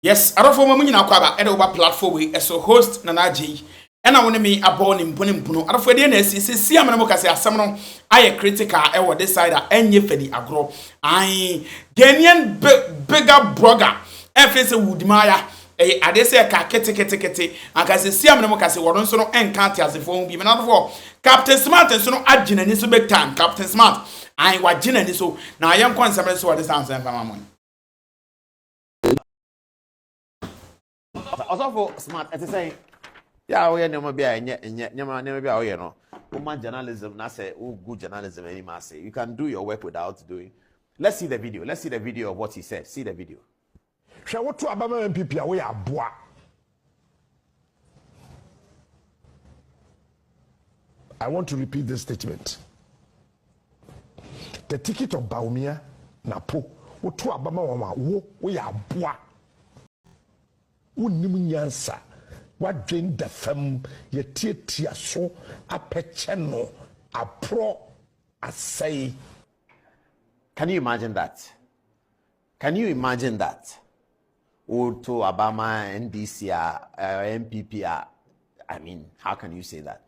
Yes, arafo mo nyina kwaba e de oba platform we so host Nana J. And I want me abon impuno. Arafo de na si amana mo kase asem no aye critical e wo this side enye fedi agro. Ai Ghanaian bigger blogger. E fe se Wudimaya e ade se ka kete akase si amana mo kase wono so no enka ti asefo bi me na fo Captain Smart so no agina ni so big time Captain Smart. Ai wagina ni so na aye nkon nsem so wo this answer fama mo. Also for smart, as I say, yeah, we are never be a never be a no. Woman journalism, na say, good journalism, any man say. You can do your work without doing. Let's see the video. Let's see the video of what he said. See the video. Shall what to Abama MPP away a bois? I want to repeat this statement. The ticket of Baumia, Napo, what to Abama, we are bois. Unnimunyansa wadwen da fam yetiatia so apeche no apro asai. Can you imagine that? Can you imagine that? Oto Obama NDC MPP I mean, how can you say that?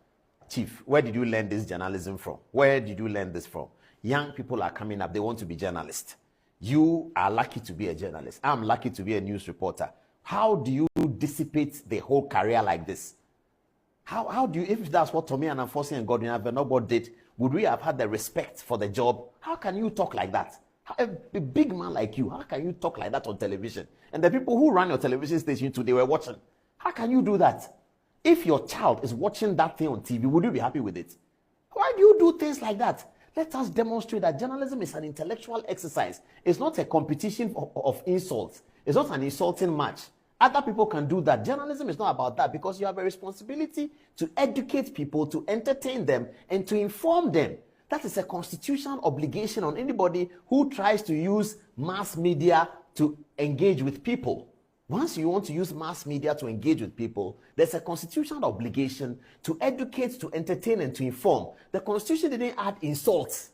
Chief, where did you learn this journalism from? Where did you learn this from? Young people are coming up, they want to be journalists. You are lucky to be a journalist. I'm lucky to be a news reporter. How do you dissipate the whole career like this? How do you, if that's what Tommy and Anfosi and Godwin Avenobo did, would we have had the respect for the job? How can you talk like that? A big man like you, how can you talk like that on television? And the people who run your television station today were watching. How can you do that? If your child is watching that thing on TV, would you be happy with it? Why do you do things like that? Let us demonstrate that journalism is an intellectual exercise. It's not a competition of insults. It's not an insulting match. Other people can do that. Journalism is not about that because you have a responsibility to educate people, to entertain them, and to inform them. That is a constitutional obligation on anybody who tries to use mass media to engage with people. Once you want to use mass media to engage with people, there's a constitutional obligation to educate, to entertain, and to inform. The Constitution didn't add insults.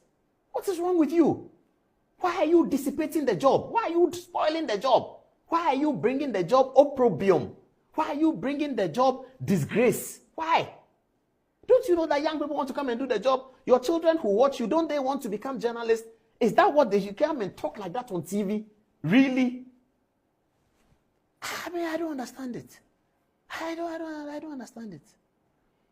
What is wrong with you? Why are you dissipating the job? Why are you spoiling the job? Why are you bringing the job opprobrium? Why are you bringing the job disgrace? Why? Don't you know that young people want to come and do the job? Your children who watch you, don't they want to become journalists? Is that what they should come and talk like that on TV? Really? I mean, I don't understand it. I don't understand it.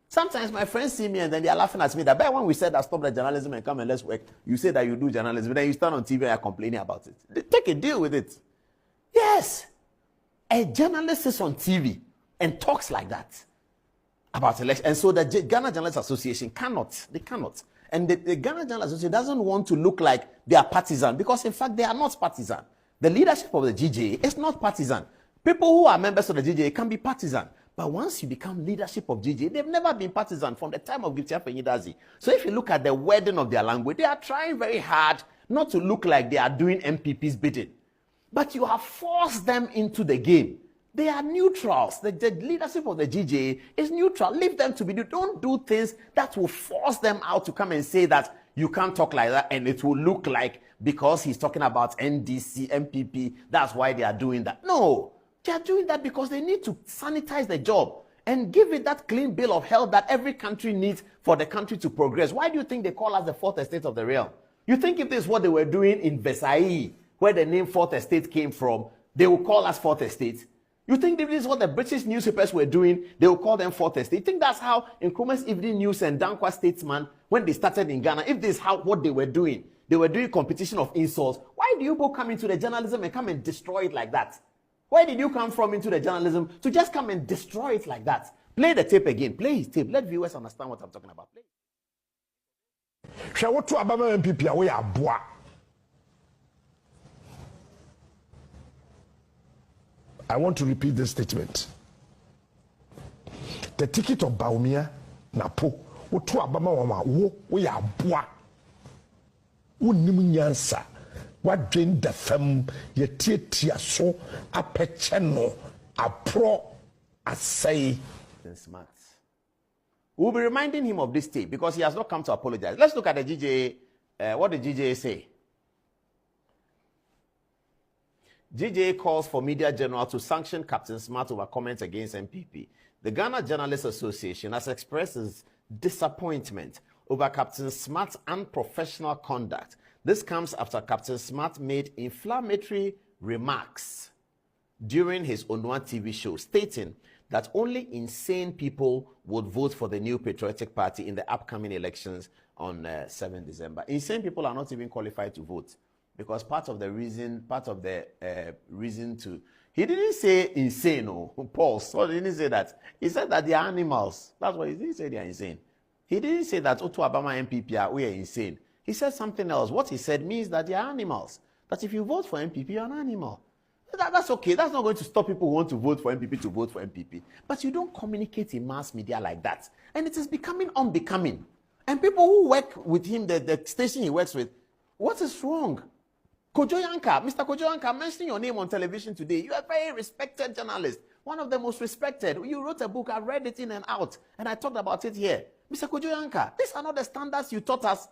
Sometimes my friends see me and then they are laughing at me that when we said that stop the journalism and come and let's work, you say that you do journalism, then you stand on TV and are complaining about it. Take a deal with it. Yes, a journalist is on TV and talks like that about election. And so the Ghana Journalists Association cannot. And the Ghana Journalists Association doesn't want to look like they are partisan because in fact they are not partisan. The leadership of the GJA is not partisan. People who are members of the GJA can be partisan. But once you become leadership of GJA, they've never been partisan from the time of Giftia Fenyidazi. So if you look at the wording of their language, they are trying very hard not to look like they are doing MPP's bidding. But you have forced them into the game. They are neutrals. The leadership of the GJA is neutral. Leave them to be. Don't do things that will force them out to come and say that you can't talk like that and it will look like because he's talking about NDC, MPP, that's why they are doing that. No, they are doing that because they need to sanitize the job and give it that clean bill of health that every country needs for the country to progress. Why do you think they call us the fourth estate of the realm? You think if this is what they were doing in Versailles, where the name Fourth Estate came from, they will call us Fourth Estate? You think if this is what the British newspapers were doing, they will call them Fourth Estate? You think that's how Nkrumah's Evening News and Dankwa Statesman, when they started in Ghana, if this is what they were doing competition of insults, why do you both come into the journalism and come and destroy it like that? Where did you come from into the journalism to just come and destroy it like that? Play the tape again. Play his tape. Let viewers understand what I'm talking about. Play. Shall what to Abama MPP away a bois? I want to repeat this statement. The ticket of Baumia, Napo, what to Abama, we are bois. Unnimunyansa, wadwen da fam, yetiatia so, apeche no, apro asai. Smart. We'll be reminding him of this tape because he has not come to apologize. Let's look at the GJA. What did GJA say? GJ calls for Media General to sanction Captain Smart over comments against MPP. The Ghana Journalists Association has expressed its disappointment over Captain Smart's unprofessional conduct. This comes after Captain Smart made inflammatory remarks during his Onua TV show, stating that only insane people would vote for the new patriotic party in the upcoming elections on 7 December. Insane people are not even qualified to vote, because part of the reason to, he didn't say insane, Paul, so he didn't say that. He said that they are animals. That's what he didn't say, they are insane. He didn't say that Otu Abama MPP we are insane. He said something else. What he said means that they are animals. That if you vote for MPP, you're an animal. That's okay. That's not going to stop people who want to vote for MPP to vote for MPP. But you don't communicate in mass media like that. And it is becoming unbecoming. And people who work with him, the station he works with, what is wrong? Kojo Yanka, Mr. Kojo Yanka, mentioning your name on television today. You are a very respected journalist. One of the most respected. You wrote a book. I read it in and out. And I talked about it here. Mr. Kojo Yanka, these are not the standards you taught us.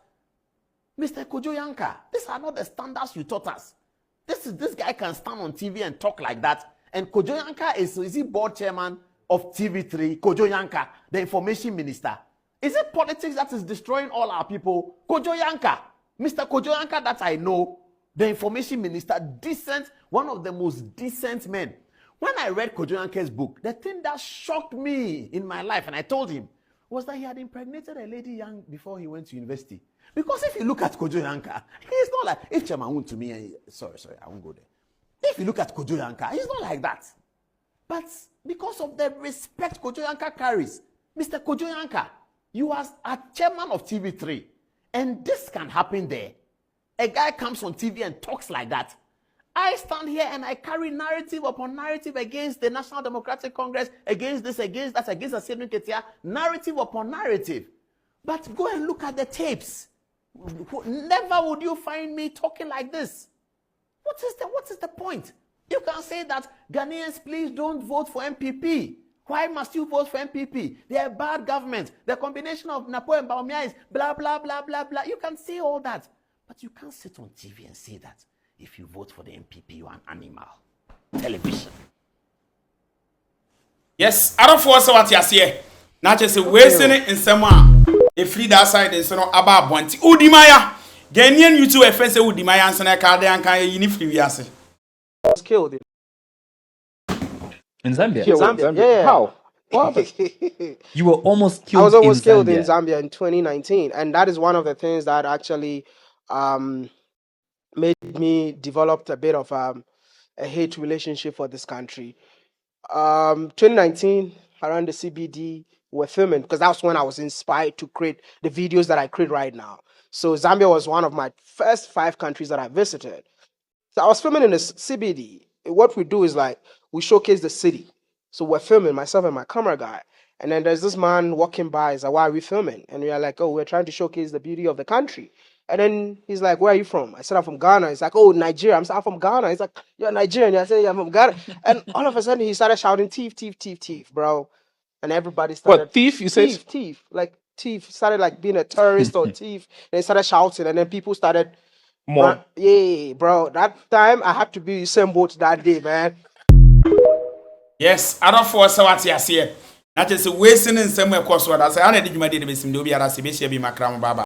Mr. Kojo Yanka, these are not the standards you taught us. This guy can stand on TV and talk like that. And Kojo Yanka is he board chairman of TV3? Kojo Yanka, the information minister. Is it politics that is destroying all our people? Kojo Yanka, Mr. Kojo Yanka that I know, the information minister, decent, one of the most decent men. When I read Kojo Yanka's book, the thing that shocked me in my life, and I told him, was that he had impregnated a lady young before he went to university. Because if you look at Kojo Yanka, he's not like, if Chairman went to me, sorry, I won't go there. If you look at Kojo Yanka, he's not like that. But because of the respect Kojo Yanka carries, Mr. Kojo Yanka, you are a chairman of TV3, and this can happen there. A guy comes on TV and talks like that. I stand here and I carry narrative upon narrative against the National Democratic Congress, against this, against that, against the Sydney Ketia, narrative upon narrative. But go and look at the tapes. Never would you find me talking like this. What is the point? You can say that Ghanaians, please don't vote for MPP. Why must you vote for MPP? They are bad government. The combination of Napo and Baumia is blah, blah, blah, blah, blah. You can say all that. But you can't sit on TV and say that if you vote for the MPP, you are an animal. Television. Yes, I don't force what you say. Not just wasting it in someone. If free that side is no about Bonti. Udimaya. Ghanaian YouTuber friends say Udimaya and Sana Kade and Kaya Unifri Yasi. Was killed In Zambia? Zambia. Yeah. How? What? You were almost killed. I was almost killed Zambia. in Zambia in 2019, and that is one of the things that actually made me develop a bit of a hate relationship for this country. 2019, around the CBD, we're filming because that's when I was inspired to create the videos that I create right now. So Zambia was one of my first 5 countries that I visited. So I was filming in the CBD. What we do is like we showcase the city. So we're filming, myself and my camera guy. And then there's this man walking by. He's like, why are we filming? And we are like, oh, we're trying to showcase the beauty of the country. And then he's like, where are you from? I said, I'm from Ghana. He's like, oh, Nigeria. I'm from Ghana. He's like, you're Nigerian. I said, yeah, I'm from Ghana. And all of a sudden he started shouting, thief, thief, thief, thief, bro. And everybody started. What, thief? You said? Thief. Like, thief. He started like being a terrorist or thief. And he started shouting. And then people started. More. Yeah, bro. That time I had to be same boat that day, man. Yes, I don't force what you say. Not just wasting in somewhere course what I say. I did you my did be sim do be ara se be share be makram baba.